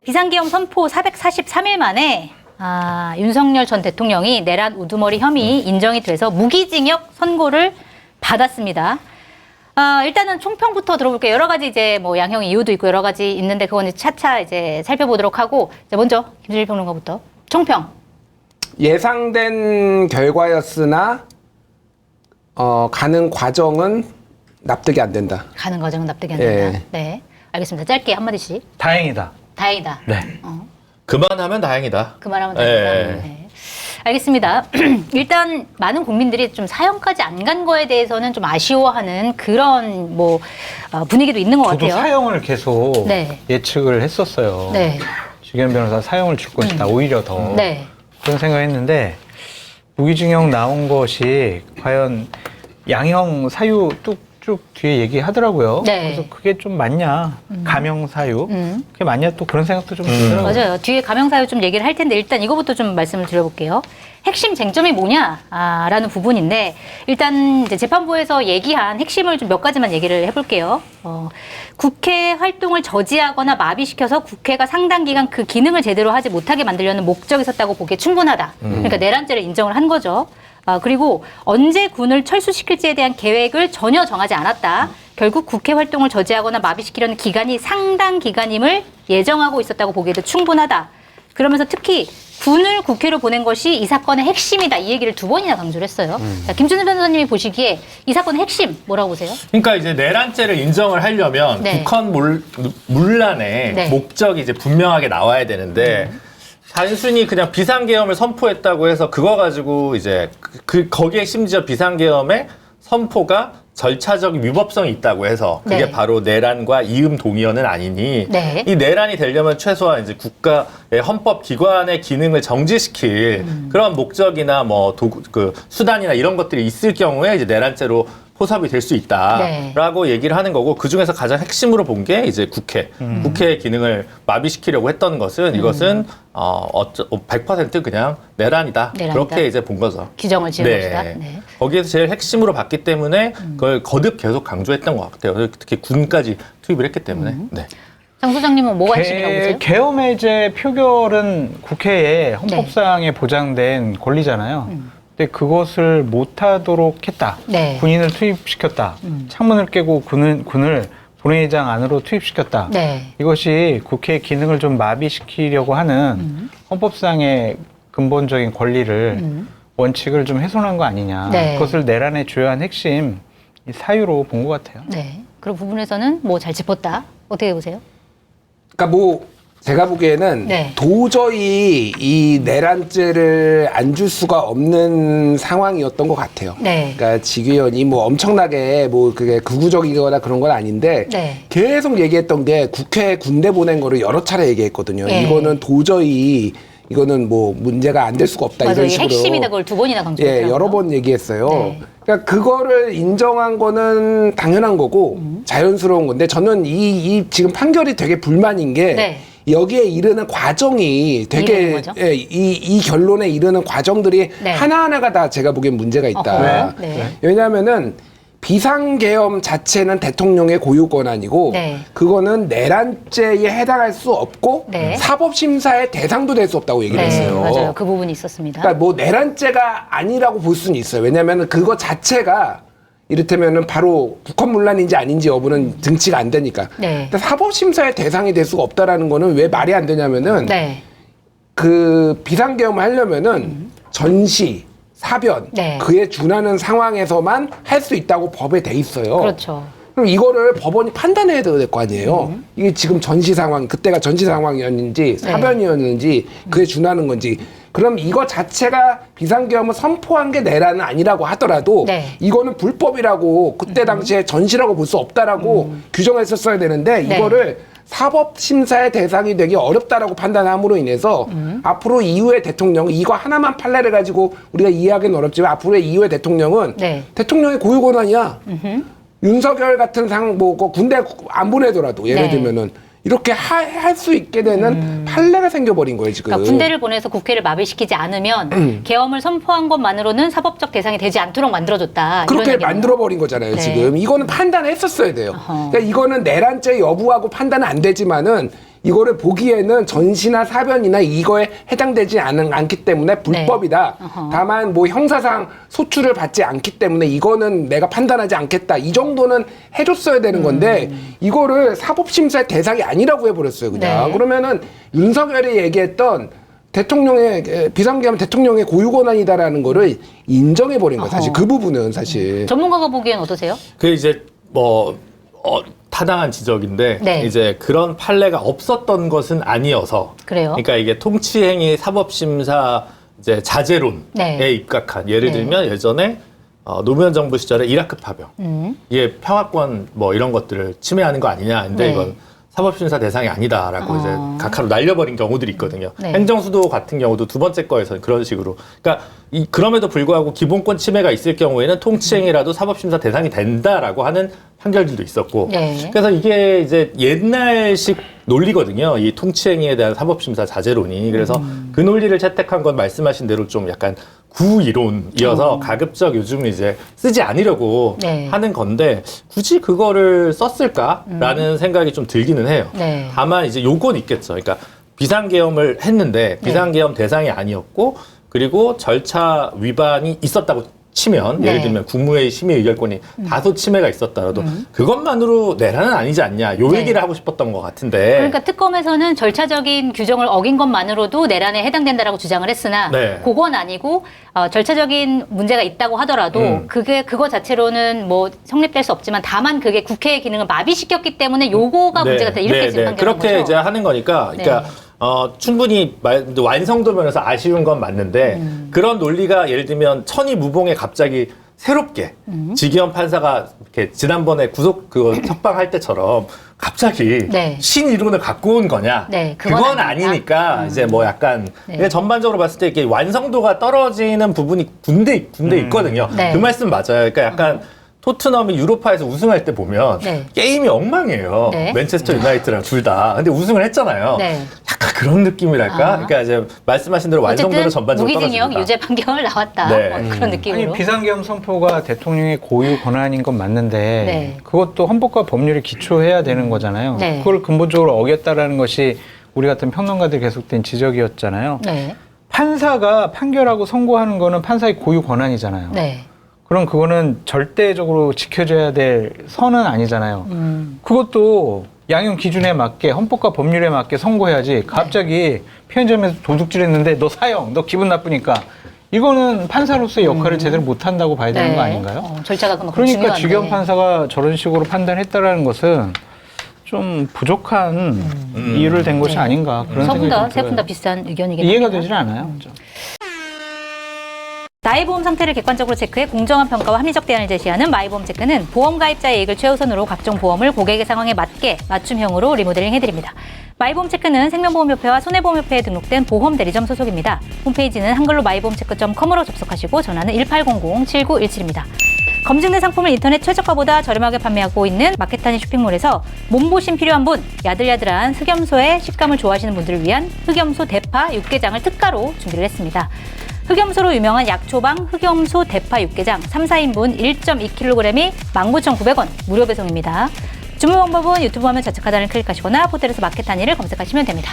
비상계엄 선포 443일 만에 윤석열 전 대통령이 내란 우두머리 혐의 인정이 돼서 무기징역 선고를 받았습니다. 일단은 총평부터 들어볼게요. 여러 가지 이제 뭐 양형 이유도 있고 여러 가지 있는데 그건 차차 이제 살펴보도록 하고 먼저 김준일 평론가부터 총평. 예상된 결과였으나 가는 과정은 납득이 안 된다. 가는 과정은 납득이 안 된다. 네, 알겠습니다. 짧게 한마디씩. 다행이다. 다행이다. 네. 그만하면 다행이다. 그만하면 다행이다. 네. 알겠습니다. 일단 많은 국민들이 좀 사형까지 안 간 거에 대해서는 좀 아쉬워하는 그런 뭐 분위기도 있는 것 저도 같아요. 사형을 계속 네. 예측을 했었어요. 네. 주기현 변호사 사형을 줄 것이다. 오히려 더 네. 그런 생각했는데 무기징역 나온 것이 과연 양형 사유 쭉 뒤에 얘기하더라고요. 네. 그래서 그게 좀 맞냐? 감형 사유 그게 맞냐? 또 그런 생각도 좀 들더라고요. 맞아요. 뒤에 감형사유 좀 얘기를 할 텐데 일단 이거부터 좀 말씀을 드려볼게요. 핵심 쟁점이 뭐냐라는 부분인데 일단 이제 재판부에서 얘기한 핵심을 좀 몇 가지만 얘기를 해볼게요. 국회 활동을 저지하거나 마비시켜서 국회가 상당 기간 그 기능을 제대로 하지 못하게 만들려는 목적이 있었다고 보기에 충분하다. 그러니까 내란죄를 인정을 한 거죠. 그리고 언제 군을 철수시킬지에 대한 계획을 전혀 정하지 않았다. 결국 국회 활동을 저지하거나 마비시키려는 기간이 상당 기간임을 예정하고 있었다고 보기에도 충분하다. 그러면서 특히 군을 국회로 보낸 것이 이 사건의 핵심이다. 이 얘기를 두 번이나 강조를 했어요. 자, 김준일 변호사님이 보시기에 이 사건의 핵심 뭐라고 보세요? 그러니까 이제 내란죄를 인정을 하려면 네. 북한 문란의 네. 목적이 이제 분명하게 나와야 되는데 단순히 그냥 비상계엄을 선포했다고 해서 그거 가지고 이제 거기에 심지어 비상계엄의 선포가 절차적 위법성이 있다고 해서 그게 네. 바로 내란과 이음 동의어는 아니니 네. 이 내란이 되려면 최소한 이제 국가의 헌법 기관의 기능을 정지시킬 그런 목적이나 뭐 그 수단이나 이런 것들이 있을 경우에 이제 내란죄로 포섭이 될 수 있다라고 얘기를 하는 거고 그 중에서 가장 핵심으로 본 게 이제 국회의 기능을 마비시키려고 했던 것은 이것은 100% 그냥 내란이다. 그렇게 이제 본 거죠. 규정을 지은 것이다. 네. 거기에서 제일 핵심으로 봤기 때문에 그걸 거듭 계속 강조했던 것 같아요. 특히 군까지 투입을 했기 때문에. 네. 장 소장님은 뭐가 핵심이라고 보세요? 계엄해제 표결은 국회에 헌법상에 보장된 권리잖아요. 근데 그것을 못하도록 했다. 네. 군인을 투입시켰다. 창문을 깨고 군을 본회의장 안으로 투입시켰다. 네. 이것이 국회의 기능을 좀 마비시키려고 하는 헌법상의 근본적인 권리를 원칙을 좀 훼손한 거 아니냐. 네. 그것을 내란의 주요한 핵심 이 사유로 본 것 같아요. 네. 그런 부분에서는 뭐 잘 짚었다. 어떻게 보세요? 그러니까 뭐 제가 보기에는 네. 도저히 이 내란죄를 안 줄 수가 없는 상황이었던 것 같아요. 네. 그러니까 지규현이 뭐 엄청나게 뭐 그게 극우적이거나 그런 건 아닌데 네. 계속 얘기했던 게 국회에 군대 보낸 거를 여러 차례 얘기했거든요. 네. 이거는 도저히 이거는 뭐 문제가 안 될 수가 없다. 맞아요. 이런 이게 식으로 핵심이다. 그걸 두 번이나 강조했더라고요. 예, 여러 번 얘기했어요. 네. 그러니까 그거를 인정한 거는 당연한 거고 자연스러운 건데 저는 이 지금 판결이 되게 불만인 게 네. 여기에 이르는 과정이 되게 과정? 예, 이 결론에 이르는 과정들이 네. 하나하나가 다 제가 보기엔 문제가 있다. 어허. 네. 왜냐하면은 비상계엄 자체는 대통령의 고유 권한이고 네. 그거는 내란죄에 해당할 수 없고 네. 사법심사의 대상도 될 수 없다고 얘기를 네, 했어요. 맞아요. 그 부분이 있었습니다. 그러니까 뭐 내란죄가 아니라고 볼 수는 있어요. 왜냐하면 그거 자체가 이를테면은 바로 국헌문란인지 아닌지 여부는 등치가 안 되니까. 네. 근데 사법심사의 대상이 될 수가 없다라는 거는 왜 말이 안 되냐면은 네. 그 비상계엄을 하려면은 전시, 사변, 네. 그에 준하는 상황에서만 할 수 있다고 법에 돼 있어요. 그렇죠. 그럼 이거를 법원이 판단해야 될 거 아니에요. 이게 지금 전시 상황, 그때가 전시 상황이었는지 사변이었는지 그에 준하는 건지. 그럼 이거 자체가 비상계엄을 선포한 게 내란은 아니라고 하더라도 네. 이거는 불법이라고 그때 당시에 전시라고 볼 수 없다라고 규정했었어야 되는데 네. 이거를 사법심사의 대상이 되기 어렵다라고 판단함으로 인해서 앞으로 이후의 대통령 이거 하나만 판례를 가지고 우리가 이해하기는 어렵지만 앞으로의 이후의 대통령은 네. 대통령의 고유 권한이야. 윤석열 같은 뭐 군대 안 보내더라도 예를 네. 들면은 이렇게 할 수 있게 되는 판례가 생겨버린 거예요 지금. 그러니까 군대를 보내서 국회를 마비시키지 않으면 계엄을 선포한 것만으로는 사법적 대상이 되지 않도록 만들어줬다. 그렇게 이런 얘기네요. 만들어버린 거잖아요 네. 지금. 이거는 판단했었어야 돼요. 어허. 그러니까 이거는 내란죄 여부하고 판단은 안 되지만은 이거를 보기에는 전시나 사변이나 이거에 해당되지 않기 때문에 불법이다. 네. 어허. 다만 뭐 형사상 소출을 받지 않기 때문에 이거는 내가 판단하지 않겠다. 이 정도는 해줬어야 되는 건데 이거를 사법심사의 대상이 아니라고 해버렸어요 그냥. 네. 그러면은 윤석열이 얘기했던 대통령의 비상계엄 대통령의 고유 권한이다라는 거를 인정해버린 거예요. 사실 어허. 그 부분은 사실. 전문가가 보기엔 어떠세요? 그 이제 뭐 타당한 지적인데 네. 이제 그런 판례가 없었던 것은 아니어서 그래요? 그러니까 이게 통치행위 사법심사 이제 자제론에 네. 입각한 예를 네. 들면 예전에 노무현 정부 시절에 이라크 파병 이게 평화권 뭐 이런 것들을 침해하는 거 아니냐 근데 네. 이건 사법심사 대상이 아니다라고 이제 각하로 날려버린 경우들이 있거든요. 네. 행정수도 같은 경우도 두 번째 거에서는 그런 식으로. 그러니까 그럼에도 불구하고 기본권 침해가 있을 경우에는 통치행위라도 사법심사 대상이 된다라고 하는 판결들도 있었고. 네. 그래서 이게 이제 옛날식 논리거든요. 이 통치행위에 대한 사법심사 자제론이. 그래서 그 논리를 채택한 건 말씀하신 대로 좀 약간 구이론이어서 가급적 요즘 이제 쓰지 않으려고 네. 하는 건데 굳이 그거를 썼을까라는 생각이 좀 들기는 해요. 네. 다만 이제 요건 있겠죠. 그러니까 비상계엄을 했는데 비상계엄 대상이 아니었고 그리고 절차 위반이 있었다고 치면 네. 예를 들면 국무회의 심의 의결권이 다소 침해가 있었더라도 그것만으로 내란은 아니지 않냐 요 네. 얘기를 하고 싶었던 것 같은데 그러니까 특검에서는 절차적인 규정을 어긴 것만으로도 내란에 해당된다라고 주장을 했으나 네. 그건 아니고 절차적인 문제가 있다고 하더라도 그거 자체로는 뭐 성립될 수 없지만 다만 그게 국회의 기능을 마비시켰기 때문에 요거가 문제가 됐다 이렇게 지금 판결한 그렇게 거죠. 이제 하는 거니까 그러니까 충분히 완성도 면에서 아쉬운 건 맞는데 그런 논리가 예를 들면 천이무봉에 갑자기 새롭게 지기현 판사가 이렇게 지난번에 구속 석방할 때처럼 갑자기 네. 신이론을 갖고 온 거냐? 네, 그건 그건 아니다. 아니니까 이제 뭐 약간 네. 근데 전반적으로 봤을 때 이게 완성도가 떨어지는 부분이 군대 있거든요. 네. 그 말씀 맞아요. 그러니까 약간 토트넘이 유로파에서 우승할 때 보면 네. 게임이 엉망이에요. 네. 맨체스터 유나이티드랑 둘 다. 근데 우승을 했잖아요. 네. 약간 그런 느낌이랄까? 그러니까 이제 말씀하신 대로 완성도는 어쨌든 전반적으로 무기징역 떨어집니다. 유죄 판결 나왔다. 네. 뭐 그런 느낌으로. 아니 비상계엄 선포가 대통령의 고유 권한인 건 맞는데 네. 그것도 헌법과 법률에 기초해야 되는 거잖아요. 네. 그걸 근본적으로 어겼다라는 것이 우리 같은 평론가들 계속된 지적이었잖아요. 네. 판사가 판결하고 선고하는 거는 판사의 고유 권한이잖아요. 네. 그럼 그거는 절대적으로 지켜져야 될 선은 아니잖아요. 그것도 양형 기준에 맞게 헌법과 법률에 맞게 선고해야지 갑자기 편의점에서 도둑질했는데 너 사형, 너 기분 나쁘니까 이거는 판사로서의 역할을 제대로 못한다고 봐야 되는 거 아닌가요? 절차가 그만큼 그러니까 중요한데. 주기현 판사가 저런 식으로 판단했다라는 것은 좀 부족한 이유를 된 것이 네. 아닌가 그런 세분 생각이 다 들어요. 비슷한 의견이긴 이해가 합니다. 되질 않아요. 그죠? 나의 보험 상태를 객관적으로 체크해 공정한 평가와 합리적 대안을 제시하는 마이보험 체크는 보험 가입자의 이익을 최우선으로 각종 보험을 고객의 상황에 맞게 맞춤형으로 리모델링 해드립니다. 마이보험 체크는 생명보험협회와 손해보험협회에 등록된 보험 대리점 소속입니다. 홈페이지는 한글로 마이보험체크.com으로 접속하시고 전화는 1800-7917입니다. 검증된 상품을 인터넷 최저가보다 저렴하게 판매하고 있는 마켓타니 쇼핑몰에서 몸보신 필요한 분, 야들야들한 흑염소의 식감을 좋아하시는 분들을 위한 흑염소 대파 육개장을 특가로 준비를 했습니다. 흑염소로 유명한 약초방 흑염소 대파 육개장 3, 4인분 1.2kg이 19,900원 무료 배송입니다. 주문 방법은 유튜브 화면 좌측 하단을 클릭하시거나 포털에서 마켓타니를 검색하시면 됩니다.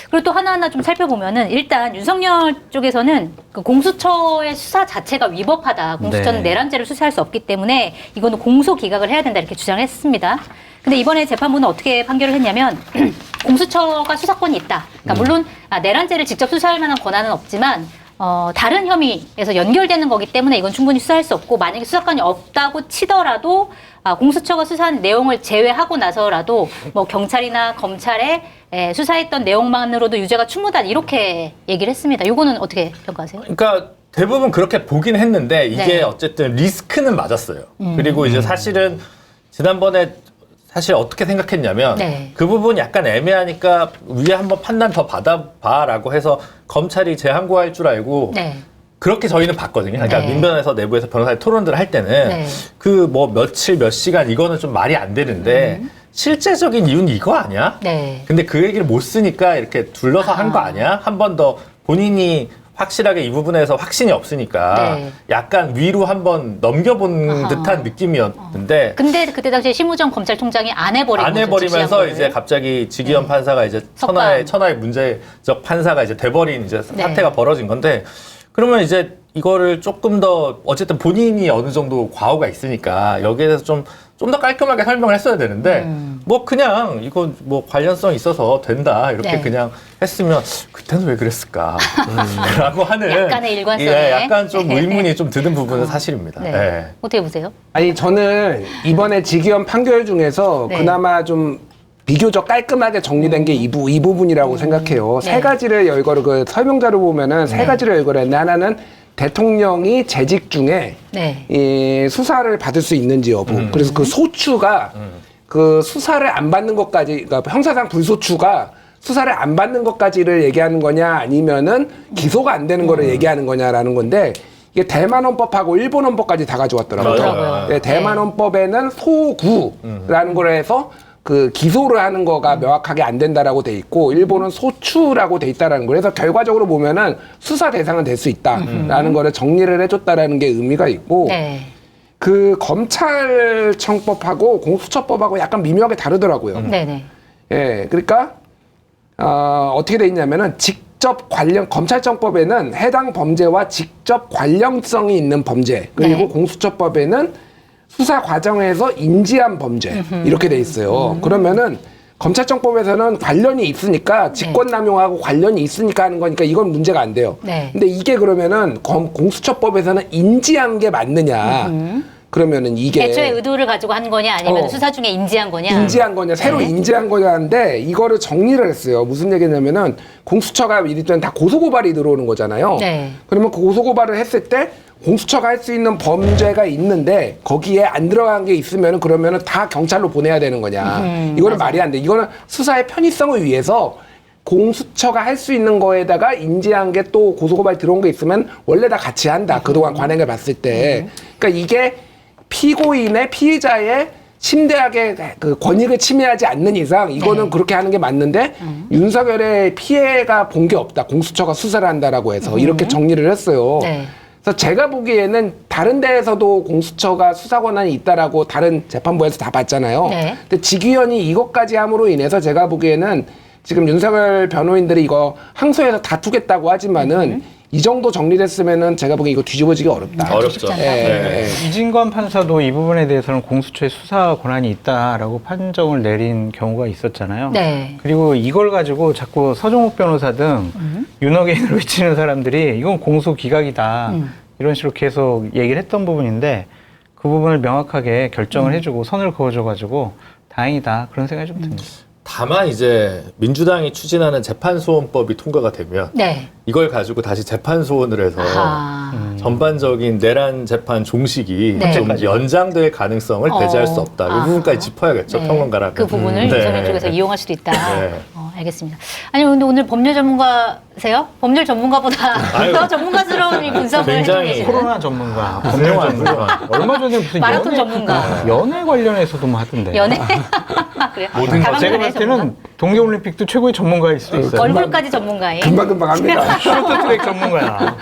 그리고 또 하나하나 좀 살펴보면은 일단 윤석열 쪽에서는 그 공수처의 수사 자체가 위법하다. 공수처는 네. 내란죄를 수사할 수 없기 때문에 이거는 공소 기각을 해야 된다 이렇게 주장을 했습니다. 근데 이번에 재판부는 어떻게 판결을 했냐면 공수처가 수사권이 있다. 그러니까 물론 내란죄를 직접 수사할 만한 권한은 없지만 다른 혐의에서 연결되는 거기 때문에 이건 충분히 수사할 수 없고 만약에 수사권이 없다고 치더라도 공수처가 수사한 내용을 제외하고 나서라도 뭐 경찰이나 검찰에 수사했던 내용만으로도 유죄가 충분하다 이렇게 얘기를 했습니다. 이거는 어떻게 평가하세요? 그러니까 대부분 그렇게 보긴 했는데 이게 네. 어쨌든 리스크는 맞았어요. 그리고 이제 사실은 지난번에 사실 어떻게 생각했냐면 네. 그 부분이 약간 애매하니까 위에 한번 판단 더 받아봐라고 해서 검찰이 재항고할 줄 알고 네. 그렇게 저희는 봤거든요. 그러니까 네. 민변에서 내부에서 변호사의 토론들을 할 때는 네. 그 뭐 며칠 몇 시간 이거는 좀 말이 안 되는데 실제적인 이유는 이거 아니야? 네. 근데 그 얘기를 못 쓰니까 이렇게 둘러서 한 거 아니야? 한 번 더 본인이 확실하게 이 부분에서 확신이 없으니까 네. 약간 위로 한번 넘겨본 아하. 듯한 느낌이었는데 근데 그때 당시에 심우정 검찰총장이 안 해버린 안 거죠, 해버리면서 지시한 이제 거를. 갑자기 지기현 네. 판사가 이제 석방. 천하의 문제적 판사가 이제 돼버린 이제 네. 사태가 벌어진 건데 그러면 이제 이거를 조금 더 어쨌든 본인이 어느 정도 과오가 있으니까 여기에 대해서 좀 더 깔끔하게 설명을 했어야 되는데 뭐 그냥 이거 뭐 관련성 있어서 된다 이렇게 네. 그냥 했으면 그때는 왜 그랬을까 라고 하는 약간의 일관성에. 예, 약간 좀 의문이 좀 드는 부분은 사실입니다. 네. 예. 어떻게 보세요? 아니 저는 이번에 지기현 판결 중에서 네. 그나마 좀 비교적 깔끔하게 정리된 게 이 부분이라고 생각해요. 네. 세 가지를 열거를 그 설명자를 보면은 세 가지를 열거를 했는데 하나는 대통령이 재직 중에 네. 이 수사를 받을 수 있는지 여부. 그래서 그 소추가 그 수사를 안 받는 것까지, 그러니까 형사상 불소추가 수사를 안 받는 것까지를 얘기하는 거냐 아니면은 기소가 안 되는 거를 얘기하는 거냐라는 건데 이게 대만헌법하고 일본헌법까지 다 가져왔더라고요. 그렇더라고요. 네, 대만헌법에는 소구라는 걸 해서 그 기소를 하는 거가 명확하게 안 된다라고 돼 있고 일본은 소추라고 돼 있다라는 거예요. 그래서 결과적으로 보면은 수사 대상은 될 수 있다라는 거를 정리를 해줬다라는 게 의미가 있고 네. 그 검찰청법하고 공수처법하고 약간 미묘하게 다르더라고요. 네네. 예, 그러니까 어떻게 돼 있냐면은 직접 관련 검찰청법에는 해당 범죄와 직접 관련성이 있는 범죄 그리고 네. 공수처법에는 수사 과정에서 인지한 범죄 이렇게 돼 있어요. 그러면은 검찰청법에서는 관련이 있으니까 직권남용하고 관련이 있으니까 하는 거니까 이건 문제가 안 돼요. 네. 근데 이게 그러면은 공수처법에서는 인지한 게 맞느냐? 그러면은 이게 애초에 의도를 가지고 한 거냐 아니면 수사 중에 인지한 거냐? 인지한 거냐, 새로 인지한 거냐인데 이거를 정리를 했어요. 무슨 얘기냐면은 공수처가 이랬더니 다 고소고발이 들어오는 거잖아요. 네. 그러면 그 고소고발을 했을 때 공수처가 할 수 있는 범죄가 있는데 거기에 안 들어간 게 있으면은 그러면은 다 경찰로 보내야 되는 거냐. 이거는 말이 안 돼. 이거는 수사의 편의성을 위해서 공수처가 할 수 있는 거에다가 인지한 게 또 고소고발 들어온 게 있으면 원래 다 같이 한다. 그동안 관행을 봤을 때. 그러니까 이게 피고인의 피의자의 심대하게 그 권익을 침해하지 않는 이상 이거는 네. 그렇게 하는 게 맞는데 윤석열의 피해가 본 게 없다. 공수처가 수사를 한다라고 해서 이렇게 정리를 했어요. 네. 그래서 제가 보기에는 다른 데에서도 공수처가 수사 권한이 있다라고 다른 재판부에서 다 봤잖아요. 네. 근데 지기현이 이것까지 함으로 인해서 제가 보기에는 지금 윤석열 변호인들이 이거 항소해서 다투겠다고 하지만은 이 정도 정리됐으면은 제가 보기엔 이거 뒤집어지기 어렵다. 어렵죠. 쉽지 않다. 예. 이진관 판사도 이 부분에 대해서는 공수처의 수사 권한이 있다라고 판정을 내린 경우가 있었잖아요. 네. 그리고 이걸 가지고 자꾸 서정욱 변호사 등 윤어게인을 외치는 사람들이 이건 공소 기각이다 이런 식으로 계속 얘기를 했던 부분인데 그 부분을 명확하게 결정을 해주고 선을 그어줘가지고 다행이다 그런 생각이 좀 듭니다. 다만 이제 민주당이 추진하는 재판소원법이 통과가 되면 네. 이걸 가지고 다시 재판소원을 해서 아하. 전반적인 내란 재판 종식이 네. 좀 연장될 가능성을 배제할 수 없다. 아하. 이 부분까지 짚어야겠죠, 네. 평론가라면. 그 부분을 네. 윤석열 쪽에서 이용할 수도 있다. 네. 알겠습니다. 아니 근데 오늘 법률 전문가세요? 법률 전문가보다 아유. 더 전문가스러운 이 분석을 굉장히 해주고 계시는 코로나 전문가, 법률 전문가. 얼마 전에 무슨 마라톤 전문가. 연애 관련해서도 뭐 하던데. 연애? 그래요? 모든 거. 제가 가방끈의 봤을 전문가? 때는 동계올림픽도 최고의 전문가일 수도 있어요. 얼굴까지 전문가인? 금방금방 합니다. 쇼트트랙 전문가야.